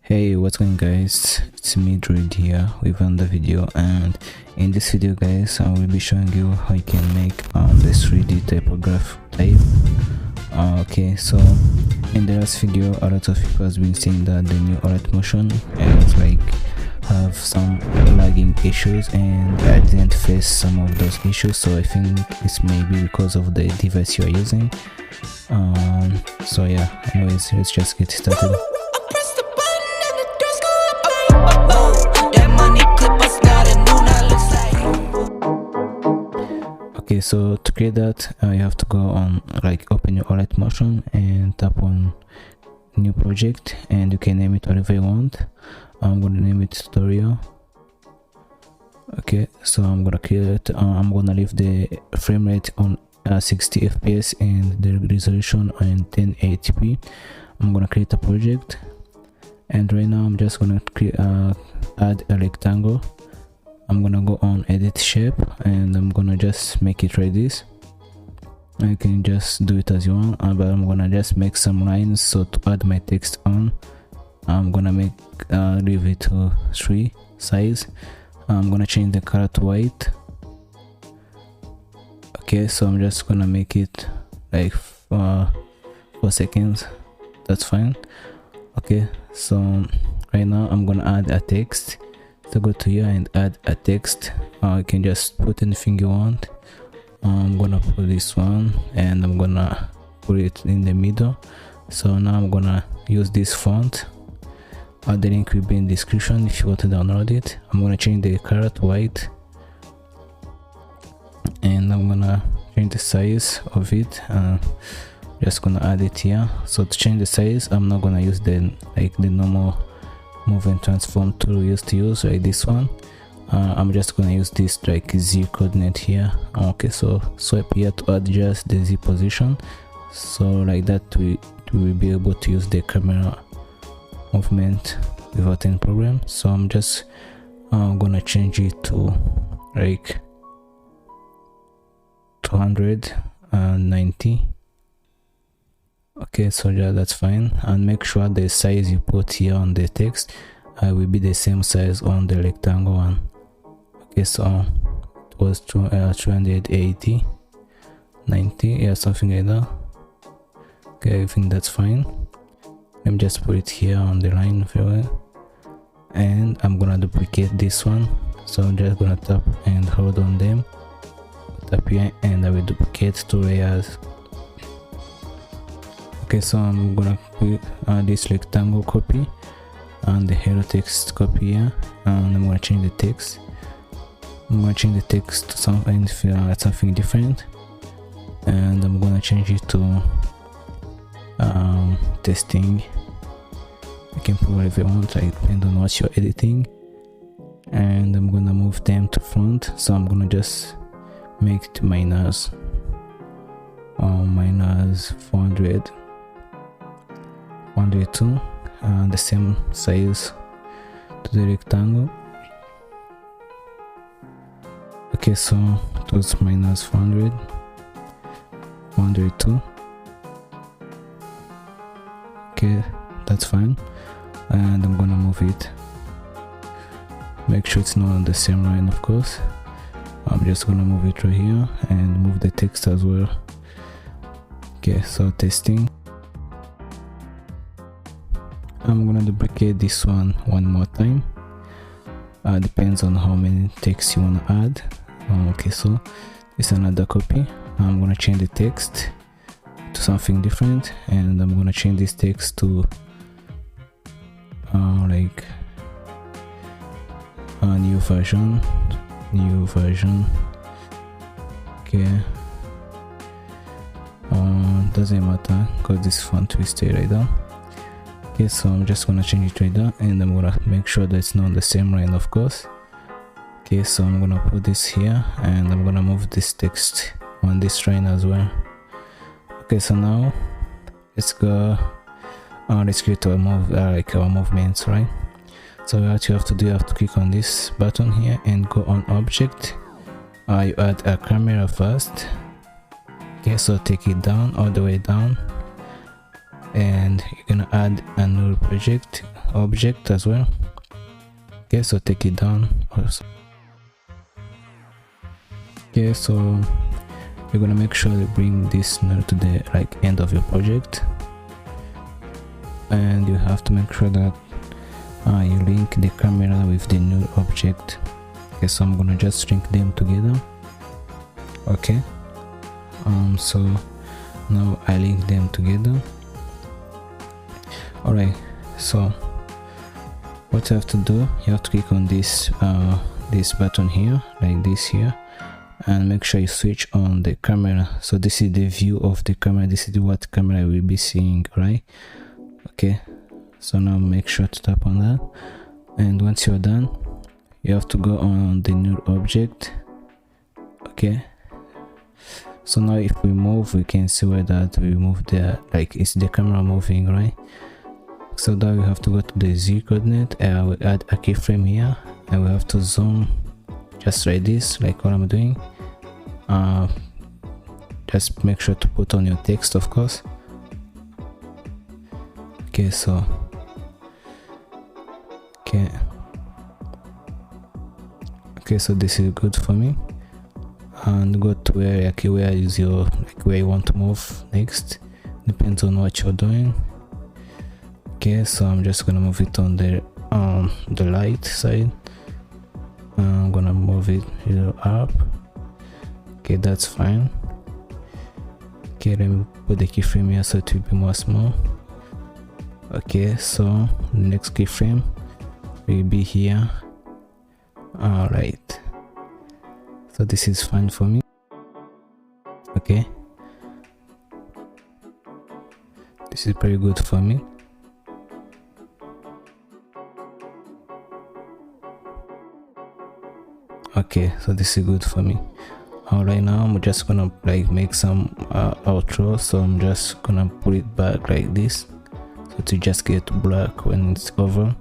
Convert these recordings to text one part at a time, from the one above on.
Hey, what's going guys, it's me Druid here with another video, and in this video guys I will be showing you how you can make the 3D typograph type. Okay, so in the last video a lot of people has been saying that the new Alight motion has have some lagging issues, and I didn't face some of those issues, so I think it's maybe because of the device you are using. So yeah, anyways, let's just get started. Okay, so to create that you have to go on open your Alight motion and tap on new project, and you can name it whatever you want. I'm gonna name it tutorial. Okay, so I'm gonna create I'm gonna leave the frame rate on 60 fps and the resolution on 1080p. I'm gonna create a project, and right now I'm just gonna add a rectangle. I'm gonna go on edit shape, and I'm gonna just make it like this. You can just do it as you want, but I'm gonna just make some lines. So to add my text on, I'm gonna leave it to 3 size. I'm gonna change the color to white. Okay, so I'm just gonna make it like 4 seconds. That's fine. Okay, so right now I'm gonna add a text. So go to here and add a text. You can just put anything you want. I'm gonna put this one, and I'm gonna put it in the middle. So now I'm gonna use this font. The link will be in the description if you want to download it. I'm gonna change the color to white, and I'm gonna change the size of it. Just gonna add it here. So to change the size, I'm not gonna use the normal move and transform tool we used to use, like this one. I'm just gonna use this Z coordinate here. Okay, so swipe here to adjust the Z position, so like that we will be able to use the camera movement without any problem. So I'm just gonna change it to 290. Okay, so yeah, that's fine. And make sure the size you put here on the text will be the same size on the rectangle one. Okay, so it was 280, 90, yeah, something like that. Okay, I think that's fine. Let me just put it here on the line very well, and I'm gonna duplicate this one. So I'm just gonna tap and hold on them, tap here, and I will duplicate 2 layers. Okay, so I'm gonna put this rectangle copy and the hello text copy here, and I'm gonna change the text. I'm gonna change the text to something different, and I'm gonna change it to testing. You can put whatever you want, depending on what you're editing. And I'm gonna move them to front, so I'm gonna just make it minus 400, 102, and the same size to the rectangle. Okay, so it was minus 400, 102. Okay, that's fine, and I'm gonna move it. Make sure it's not on the same line, of course. I'm just gonna move it right here and move the text as well. Okay, so testing. I'm gonna duplicate this one more time. Depends on how many texts you wanna add. Okay, so it's another copy. I'm gonna change the text to something different, and I'm gonna change this text to a new version. Okay, doesn't matter because this font will stay right there. Okay, so I'm just gonna change it right there, and I'm gonna make sure that it's not on the same line, of course. Okay, so I'm gonna put this here, and I'm gonna move this text on this line as well. Okay, so now let's go let's create our our movements, right? So what you have to do, you have to click on this button here and go on object. You add a camera first. Okay, so take it down, all the way down, and you're gonna add a null project object as well. Okay, so take it down also. Okay, so you're gonna make sure you bring this null to the end of your project, and you have to make sure that you link the camera with the null object. Okay, so I'm gonna just link them together. Okay, so now I link them together. Alright, so what you have to do, you have to click on this this button here, like this here, and make sure you switch on the camera. So this is the view of the camera, this is what camera will be seeing, right? Okay, so now make sure to tap on that, and once you're done, you have to go on the null object. Okay, so now if we move, we can see where that we move the it's the camera moving, right? So now we have to go to the Z coordinate, and we add a keyframe here, and we have to zoom just like this, like what I'm doing. Just make sure to put on your text, of course. Okay, so okay, so this is good for me. And go to where is your where you want to move next, depends on what you're doing. Okay, so I'm just gonna move it on the light side. I'm gonna move it up. Okay, that's fine. Okay, let me put the keyframe here so it will be more small. Okay, so the next keyframe will be here. Alright, so this is fine for me. Okay, this is pretty good for me. Okay, so this is good for me. Right now I'm just gonna make some outro, so I'm just gonna put it back like this, so to just get black when it's over,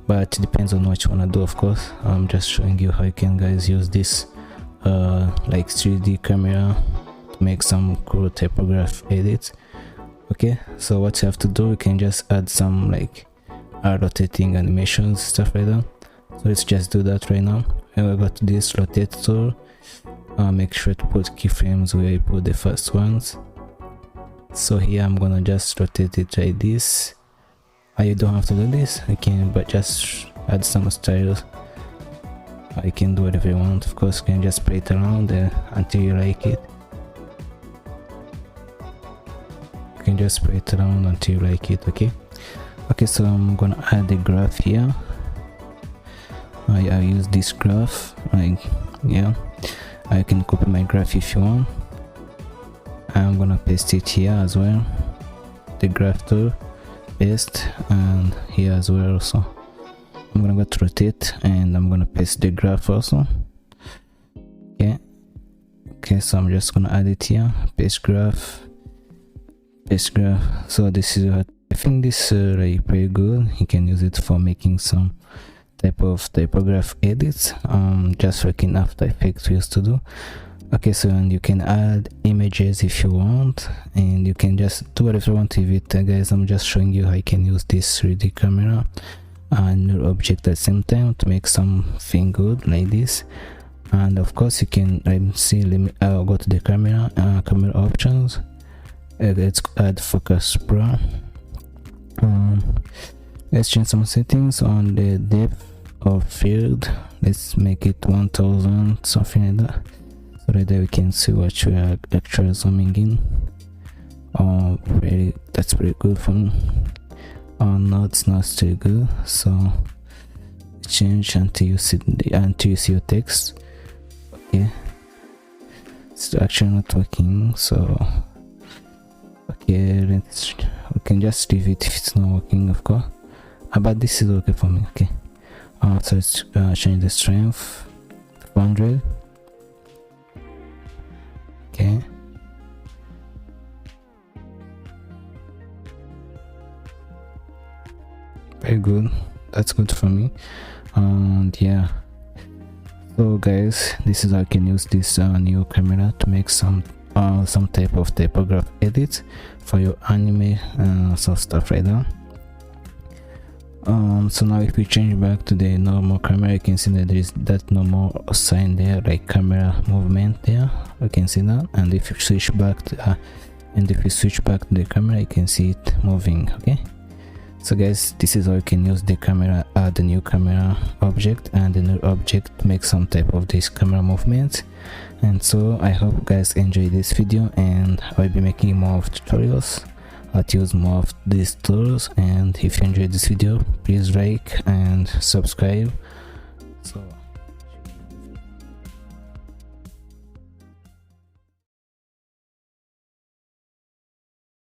but it depends on what you wanna do, of course. I'm just showing you how you can guys use this 3D camera to make some cool typography edits. Okay, so what you have to do, you can just add some rotating animations, stuff like that. So let's just do that right now. And we got this rotate tool. Make sure to put keyframes where you put the first ones. So here I'm gonna just rotate it like this. You don't have to do this, you can, but just add some styles. You can do whatever you want, of course. You can just play it around until you like it. You can just play it around until you like it. Okay, so I'm gonna add the graph here. I use this graph, yeah, I can copy my graph if you want. I'm gonna paste it here as well, the graph tool, paste, and here as well also. I'm gonna go to rotate, and I'm gonna paste the graph also. Okay, so I'm just gonna add it here, paste graph. So this is what I think this is pretty good. You can use it for making some type of typography edits, just like in After Effects we used to do. Okay, so and you can add images if you want, and you can just do whatever you want with it. Guys, I'm just showing you how you can use this 3D camera and null object at the same time to make something good like this. And of course you can go to the camera options. Let's add focus pro. Let's change some settings on the depth of field. Let's make it 1000, something like that, so that we can see what we are actually zooming in. That's pretty good for me. No, it's not still good, so change until you see your text. Okay, it's actually not working, so okay, we can just leave it if it's not working, of course. But this is okay for me. Okay, so let's change the strength to 400. Okay, very good, that's good for me. And yeah, so guys, this is how you can use this new camera to make some type of typography edits for your anime and some stuff like that. So now if we change back to the normal camera, you can see that there is that normal sign there, like camera movement there. You can see that. And if you switch back to the camera, you can see it moving. Okay, so guys, this is how you can use the camera, add a new camera object, and the new object make some type of this camera movement. And so I hope you guys enjoy this video, and I'll be making more of tutorials. I'll use more of these tools, and if you enjoyed this video, please like and subscribe. So